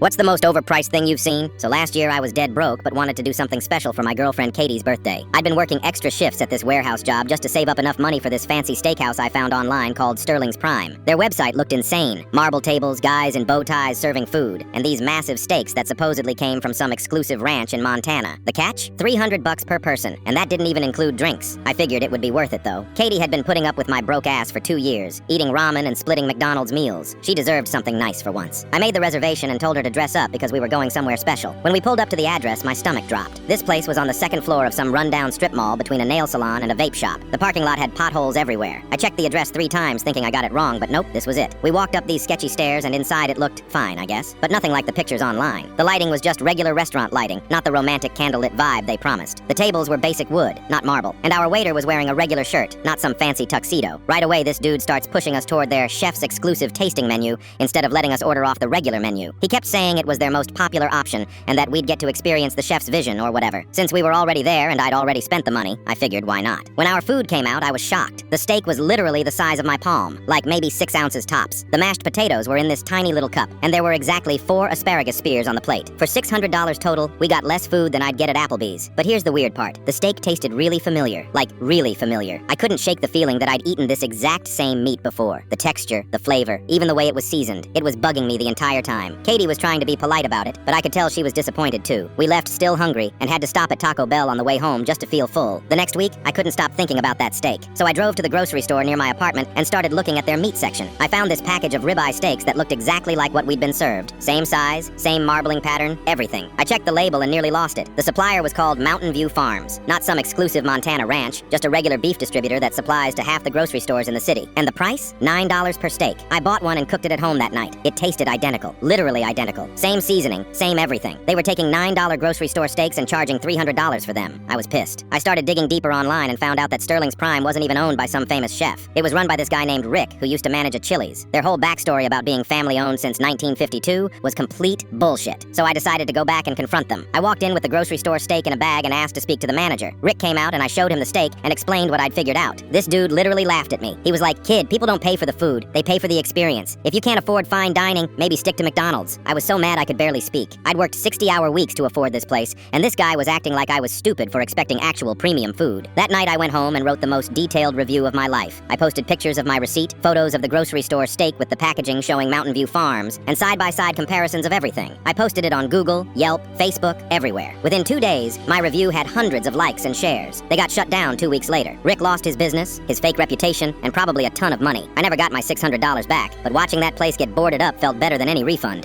What's the most overpriced thing you've seen? So last year I was dead broke, but wanted to do something special for my girlfriend Katie's birthday. I'd been working extra shifts at this warehouse job just to save up enough money for this fancy steakhouse I found online called Sterling's Prime. Their website looked insane. Marble tables, guys in bow ties serving food, and these massive steaks that supposedly came from some exclusive ranch in Montana. The catch? $300 per person, and that didn't even include drinks. I figured it would be worth it though. Katie had been putting up with my broke ass for 2 years, eating ramen and splitting McDonald's meals. She deserved something nice for once. I made the reservation and told her to dress up because we were going somewhere special. When we pulled up to the address, my stomach dropped. This place was on the second floor of some rundown strip mall between a nail salon and a vape shop. The parking lot had potholes everywhere. I checked the address 3 times thinking I got it wrong, but nope, this was it. We walked up these sketchy stairs and inside it looked fine, I guess, but nothing like the pictures online. The lighting was just regular restaurant lighting, not the romantic candlelit vibe they promised. The tables were basic wood, not marble, and our waiter was wearing a regular shirt, not some fancy tuxedo. Right away, this dude starts pushing us toward their chef's exclusive tasting menu instead of letting us order off the regular menu. He kept saying it was their most popular option and that we'd get to experience the chef's vision or whatever. Since we were already there and I'd already spent the money, I figured why not. When our food came out, I was shocked. The steak was literally the size of my palm, like maybe 6 ounces tops. The mashed potatoes were in this tiny little cup, and there were exactly 4 asparagus spears on the plate. For $600 total, we got less food than I'd get at Applebee's. But here's the weird part. The steak tasted really familiar, like really familiar. I couldn't shake the feeling that I'd eaten this exact same meat before. The texture, the flavor, even the way it was seasoned. It was bugging me the entire time. Katie was trying to be polite about it, but I could tell she was disappointed too. We left still hungry and had to stop at Taco Bell on the way home just to feel full. The next week, I couldn't stop thinking about that steak. So I drove to the grocery store near my apartment and started looking at their meat section. I found this package of ribeye steaks that looked exactly like what we'd been served. Same size, same marbling pattern, everything. I checked the label and nearly lost it. The supplier was called Mountain View Farms. Not some exclusive Montana ranch, just a regular beef distributor that supplies to half the grocery stores in the city. And the price? $9 per steak. I bought one and cooked it at home that night. It tasted identical. Literally identical. Same seasoning, same everything. They were taking $9 grocery store steaks and charging $300 for them. I was pissed. I started digging deeper online and found out that Sterling's Prime wasn't even owned by some famous chef. It was run by this guy named Rick, who used to manage a Chili's. Their whole backstory about being family-owned since 1952 was complete bullshit. So I decided to go back and confront them. I walked in with the grocery store steak in a bag and asked to speak to the manager. Rick came out and I showed him the steak and explained what I'd figured out. This dude literally laughed at me. He was like, "Kid, people don't pay for the food. They pay for the experience. If you can't afford fine dining, maybe stick to McDonald's." I was so mad I could barely speak. I'd worked 60-hour weeks to afford this place, and this guy was acting like I was stupid for expecting actual premium food. That night I went home and wrote the most detailed review of my life. I posted pictures of my receipt, photos of the grocery store steak with the packaging showing Mountain View Farms, and side-by-side comparisons of everything. I posted it on Google, Yelp, Facebook, everywhere. Within 2 days, my review had hundreds of likes and shares. They got shut down 2 weeks later. Rick lost his business, his fake reputation, and probably a ton of money. I never got my $600 back, but watching that place get boarded up felt better than any refund.